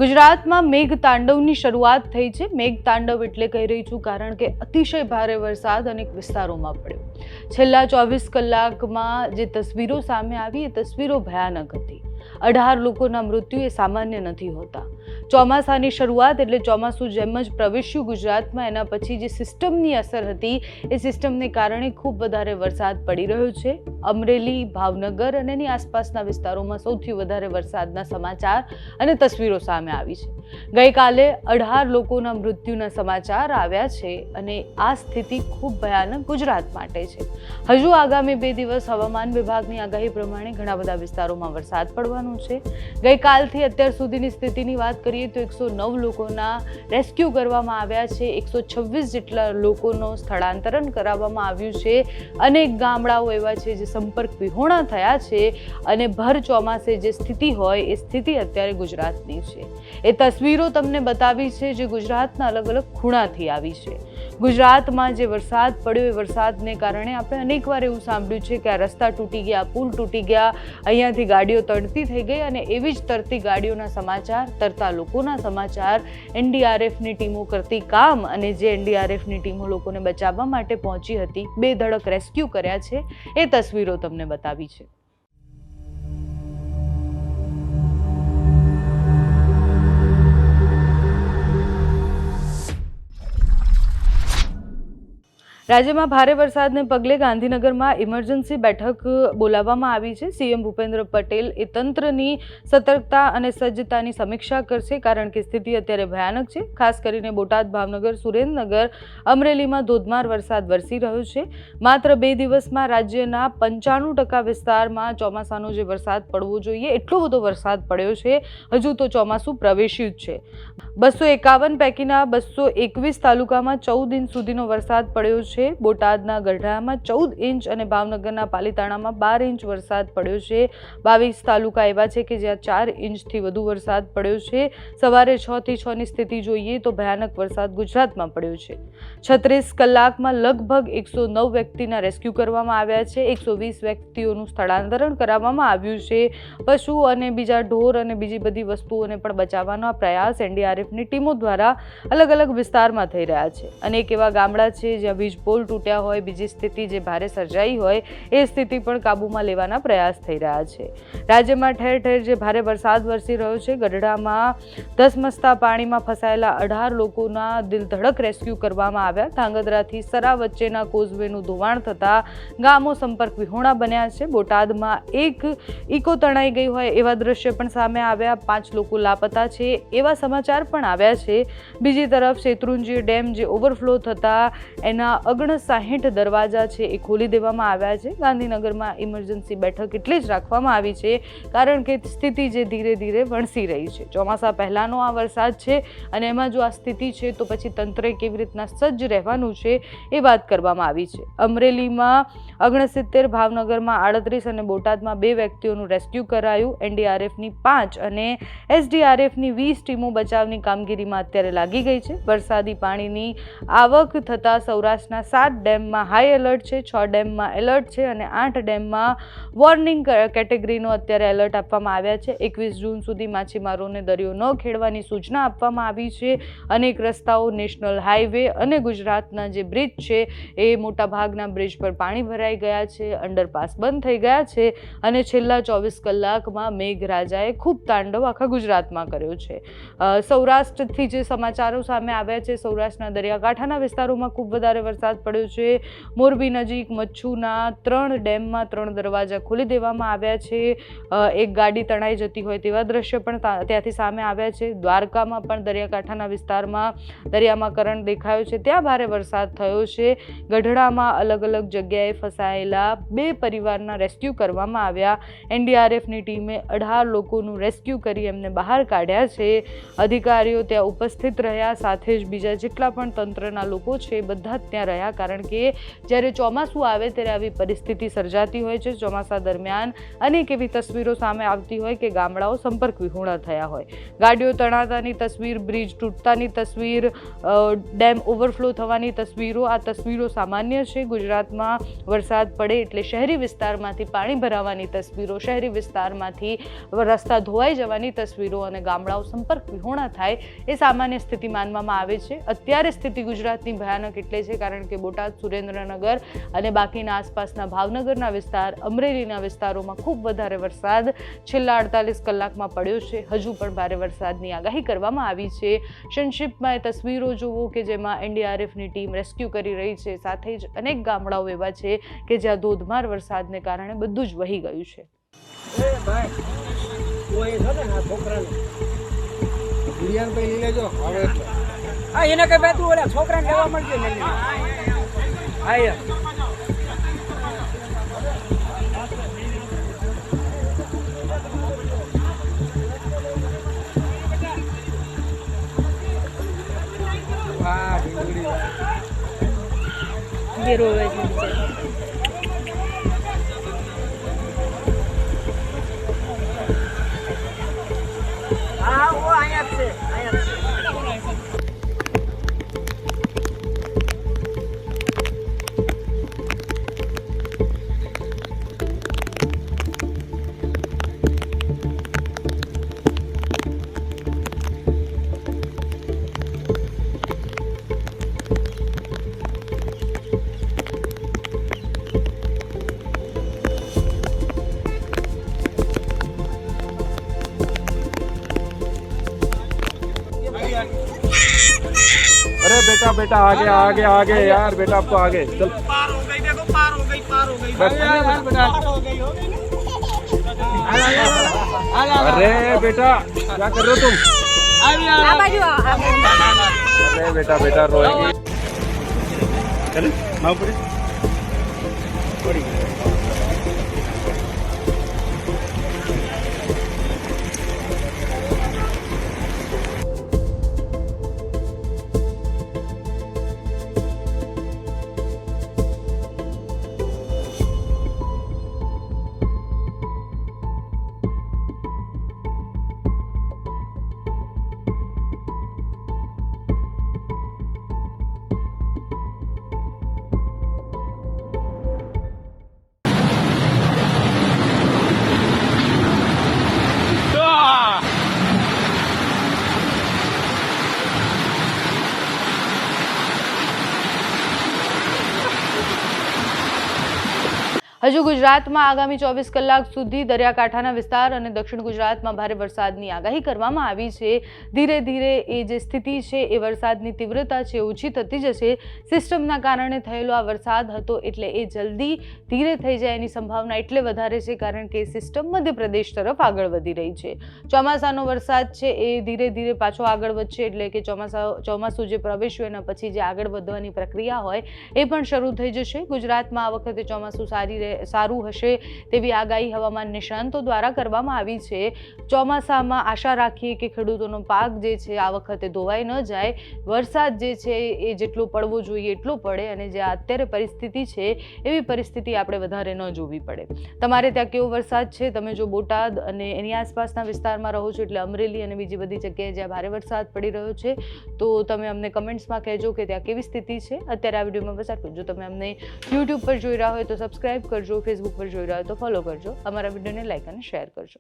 ગુજરાતમાં મેઘ તાંડવની શરૂઆત થઈ છે। મેઘ તાંડવ એટલે કહી રહી છું કારણ કે અતિશય ભારે વરસાદ અનેક વિસ્તારોમાં પડ્યો। છેલ્લા 24 કલાકમાં જે તસવીરો સામે આવી એ તસવીરો ભયાનક હતી। 18 લોકોના મૃત્યુ એ સામાન્ય નથી હોતા। ચોમાસાની શરૂઆત એટલે ચોમાસું જેમ જ પ્રવેશ્યું ગુજરાતમાં, એના પછી જે સિસ્ટમની અસર હતી એ સિસ્ટમને કારણે ખૂબ વધારે વરસાદ પડી રહ્યો છે। અમરેલી, ભાવનગર અને એની આસપાસના વિસ્તારોમાં સૌથી વધારે વરસાદના સમાચાર અને તસવીરો સામે આવી છે। ગઈકાલે 18 લોકોના મૃત્યુના સમાચાર આવ્યા છે અને આ સ્થિતિ ખૂબ ભયાનક ગુજરાત માટે છે। હજુ આગામી 2 દિવસ હવામાન વિભાગની આગાહી પ્રમાણે ઘણા બધા વિસ્તારોમાં વરસાદ પડવાનો છે। ગઈકાલથી અત્યાર સુધીની સ્થિતિની વાત કરીએ તો 109 લોકોના રેસ્ક્યુ કરવામાં આવ્યા છે। 126 જેટલા લોકોનું સ્થળાંતરણ કરાવવામાં આવ્યું છે। અનેક ગામડાઓ એવા છે જે સંપર્ક વિહોણા થયા છે અને ભર ચોમાસે જે સ્થિતિ હોય એ સ્થિતિ અત્યારે ગુજરાતની છે। એ તસવીરો તમને બતાવી છે જે ગુજરાતના અલગ અલગ ખૂણાથી આવી છે। ગુજરાતમાં જે વરસાદ પડ્યો એ વરસાદને કારણે આપણે અનેકવાર એવું સાંભળ્યું છે કે આ રસ્તા તૂટી ગયા, પુલ તૂટી ગયા, અહીંયાથી ગાડીઓ તરતી થઈ ગઈ અને એવી જ તરતી ગાડીઓના સમાચાર, તરતા લોકોના સમાચાર, એનડીઆરએફની ટીમો કરતી કામ અને જે એનડીઆરએફની ટીમો લોકોને બચાવવા માટે પહોંચી હતી, બેધડક રેસ્ક્યુ કર્યા છે, એ તસવીરો તમને બતાવી છે। રાજ્યમાં ભારે વરસાદને પગલે ગાંધીનગરમાં ઇમરજન્સી બેઠક બોલાવવામાં આવી છે। સીએમ ભૂપેન્દ્ર પટેલ એ તંત્રની સતર્કતા અને સજ્જતાની સમીક્ષા કરશે કારણ કે સ્થિતિ અત્યારે ભયાનક છે। ખાસ કરીને બોટાદ, ભાવનગર, સુરેન્દ્રનગર, અમરેલીમાં ધોધમાર વરસાદ વરસી રહ્યો છે। માત્ર 2 દિવસમાં રાજ્યના 95% વિસ્તારમાં ચોમાસાનો જે વરસાદ પડવો જોઈએ એટલો બધો વરસાદ પડ્યો છે। હજુ તો ચોમાસું પ્રવેશ્યું જ છે। 251 પૈકીના 221 તાલુકામાં 14 ઇંચ સુધીનો વરસાદ પડ્યો છે। બોટાદના ગઢડામાં 14 ઇંચ અને ભાવનગરના પાલીતાણામાં 12 ઇંચ વરસાદ પડ્યો છે। 22 તાલુકા એવા છે કે જ્યાં 4 ઇંચથી વધુ વરસાદ પડ્યો છે। સવારે 6 થી 6 ની સ્થિતિ જોઈએ તો ભયાનક વરસાદ ગુજરાતમાં પડ્યો છે। 36 કલાકમાં લગભગ 109 વ્યક્તિના રેસ્ક્યુ કરવામાં આવ્યા છે। 120 વ્યક્તિઓનું સ્થળાંતરણ કરાવવામાં આવ્યું છે। પશુ અને બીજા ઢોર અને બીજી બધી વસ્તુઓને પણ બચાવવાનો આ પ્રયાસ એનડીઆરએફની ટીમો દ્વારા અલગ અલગ વિસ્તારમાં થઈ રહ્યા છે। અનેક એવા ગામડા છે જ્યાં વીજ પોલ તૂટ્યા હોય, બીજી સ્થિતિ જે ભારે સર્જાઈ હોય એ સ્થિતિ પણ કાબૂમાં લેવાના પ્રયાસ થઈ રહ્યા છે। રાજ્યમાં ઠેર ઠેર જે ભારે વરસાદ વરસી રહ્યો છે, ગઢડામાં ધસમસતા પાણીમાં ફસાયેલા 18 લોકોના દિલધડક રેસ્ક્યુ કરવામાં આવ્યા। ધાંગધ્રાથી સરા વચ્ચેના કોઝવેનું ધોવાણ થતા ગામો સંપર્ક વિહોણા બન્યા છે। બોટાદમાં એક ઇકો તણાઈ ગઈ હોય એવા દ્રશ્ય પણ સામે આવ્યા। 5 લોકો લાપતા છે એવા સમાચાર પણ આવ્યા છે। બીજી તરફ શેત્રુંજી ડેમ જે ઓવરફ્લો થતા એના 59 દરવાજા છે એ ખોલી દેવામાં આવ્યા છે। ગાંધીનગરમાં ઇમરજન્સી બેઠક એટલે જ રાખવામાં આવી છે કારણ કે સ્થિતિ જે ધીરે ધીરે વણસી રહી છે। ચોમાસા પહેલાનો આ વરસાદ છે અને એમાં જો આ સ્થિતિ છે તો પછી તંત્રે કેવી રીતના સજ્જ રહેવાનું છે એ વાત કરવામાં આવી છે। અમરેલીમાં 69, ભાવનગરમાં 38 અને બોટાદમાં 2 વ્યક્તિઓનું રેસ્ક્યુ કરાયું। એનડીઆરએફની 5 અને એસડીઆરએફની 20 ટીમો બચાવની કામગીરીમાં અત્યારે લાગી ગઈ છે। વરસાદી પાણીની આવક થતા સૌરાષ્ટ્રના 7 ડેમમાં હાઈ એલર્ટ છે, 6 ડેમમાં એલર્ટ છે અને 8 ડેમમાં વોર્નિંગ કેટેગરીનો અત્યારે એલર્ટ આપવામાં આવ્યા છે। 21 જૂન સુધી માછીમારોને દરિયો ન ખેડવાની સૂચના આપવામાં આવી છે। અનેક રસ્તાઓ, નેશનલ હાઈવે અને ગુજરાતના જે બ્રિજ છે એ મોટા ભાગના બ્રિજ પર પાણી ભરાઈ ગયા છે, અંડરપાસ બંધ થઈ ગયા છે અને છેલ્લા 24 કલાકમાં મેઘરાજાએ ખૂબ તાંડવ આખા ગુજરાતમાં કર્યો છે। સૌરાષ્ટ્રથી જે સમાચારો સામે આવ્યા છે, સૌરાષ્ટ્રના દરિયાકાંઠાના વિસ્તારોમાં ખૂબ વધારે વરસાદ પડ્યો છે। મોરબી નજીક મચ્છુના 3 ડેમમાં 3 દરવાજા ખોલી દેવામાં આવ્યા છે। એક ગાડી તણાઈ જતી હોય તેવા દ્રશ્ય પણ ત્યાંથી સામે આવ્યા છે। દ્વારકામાં પણ દરિયાકાંઠાના વિસ્તારમાં દરિયામાં કરંટ દેખાયો છે, ત્યાં ભારે વરસાદ થયો છે। ગઢડામાં અલગ અલગ જગ્યાએ ફસાયેલા 2 પરિવારના રેસ્ક્યુ કરવામાં આવ્યા। એનડીઆરએફની ટીમે 18 લોકોનું રેસ્ક્યુ કરી એમને બહાર કાઢ્યા છે। અધિકારીઓ ત્યાં ઉપસ્થિત રહ્યા, સાથે જ બીજા જેટલા પણ તંત્રના લોકો છે બધા ત્યાં રહ્યા રહ્યા, કારણ કે જ્યારે ચોમાસું આવે ત્યારે આવી પરિસ્થિતિ સર્જાતી હોય છે. ચોમાસા દરમિયાન અનેક એવી તસવીરો સામે આવતી હોય કે ગામડાઓ સંપર્ક વિહોણા થયા હોય. ગાડીઓ તણાતાની તસવીર, બ્રિજ તૂટતાની તસવીર, ડેમ ઓવરફ્લો થવાની તસવીરો, આ તસવીરો સામાન્ય છે. ગુજરાતમાં વરસાદ પડે એટલે શહેરી વિસ્તારમાંથી પાણી ભરાવાની તસવીરો, શહેરી વિસ્તારમાંથી રસ્તા ધોવાઈ જવાની તસવીરો અને ગામડાઓ સંપર્ક વિહોણા થાય એ સામાન્ય સ્થિતિ માનવામાં આવે છે. અત્યારે સ્થિતિ ગુજરાતની ભયાનક એટલે છે કારણ કે બોટાદ, સુરેન્દ્રનગર અને બાકીના આસપાસના ભાવનગરના વિસ્તાર, અમરેલીના વિસ્તારોમાં ખૂબ વધારે વરસાદ છેલ્લા 48 કલાકમાં પડ્યો છે. હજુ પણ ભારે વરસાદની આગાહી કરવામાં આવી છે. સંક્ષિપ્તમાં એ તસવીરો જુઓ કે જેમાં એનડીઆરએફની ટીમ રેસ્ક્યુ કરી રહી છે. સાથે જ અનેક ગામડાઓ એવા છે કે જ્યાં ધોધમાર વરસાદને કારણે બધું જ વહી ગયું છે. એને કઈ બેઠું ઓલા છોકરાને લેવા મળશે ને હા ઓ અહીંયા જ છે, અહીંયા જ છે. अरे बेटा बेटा आगे आगे आगे यार बेटा आपको आगे चल पार हो गई, देखो पार हो गई, पार हो गई, पार हो गई, हो गई ना? अरे बेटा क्या कर रहे हो तुम? अरे बेटा बेटा रोएगी चल ना ऊपर હજુ ગુજરાતમાં આગામી 24 કલાક સુધી દરિયાકાંઠાના વિસ્તાર અને દક્ષિણ ગુજરાતમાં ભારે વરસાદની આગાહી કરવામાં આવી છે. ધીરે ધીરે એ જે સ્થિતિ છે એ વરસાદની તીવ્રતા છે ઓછી થતી જશે. સિસ્ટમના કારણે થયેલો આ વરસાદ હતો એટલે એ જલ્દી ધીરે થઈ જાય એની સંભાવના એટલે વધારે છે કારણ કે સિસ્ટમ મધ્યપ્રદેશ તરફ આગળ વધી રહી છે. ચોમાસાનો વરસાદ છે એ ધીરે ધીરે પાછો આગળ વધશે એટલે કે ચોમાસું જે પ્રવેશ્યું એના પછી જે આગળ વધવાની પ્રક્રિયા હોય એ પણ શરૂ થઈ જશે. ગુજરાતમાં આ વખતે ચોમાસું સારું હશે તેવી આગાહી હવામાન નિષ્ણાંતો દ્વારા કરવામાં આવી છે. ચોમાસામાં આશા રાખીએ કે ખેડૂતોનો પાક જે છે આ વખતે ધોવાઈ ન જાય, વરસાદ જે છે એ જેટલો પડવો જોઈએ એટલો પડે અને જે અત્યારે પરિસ્થિતિ છે એવી પરિસ્થિતિ આપણે વધારે ન જોવી પડે. તમારે ત્યાં કેવો વરસાદ છે? તમે જો બોટાદ અને એની આસપાસના વિસ્તારમાં રહો છો એટલે અમરેલી અને બીજી બધી જગ્યાએ જ્યાં ભારે વરસાદ પડી રહ્યો છે તો તમે અમને કમેન્ટ્સમાં કહેજો કે ત્યાં કેવી સ્થિતિ છે. અત્યારે આ વિડીયોમાં બસ આટલું. જો તમે અમને યુટ્યુબ પર જોઈ રહ્યા હોય તો સબસ્ક્રાઈબ કરજો, ફેસબુક પર જોઈ રહ્યા હોય તો ફોલો કરજો, અમારા વિડીયોને લાઈક અને શેર કરજો.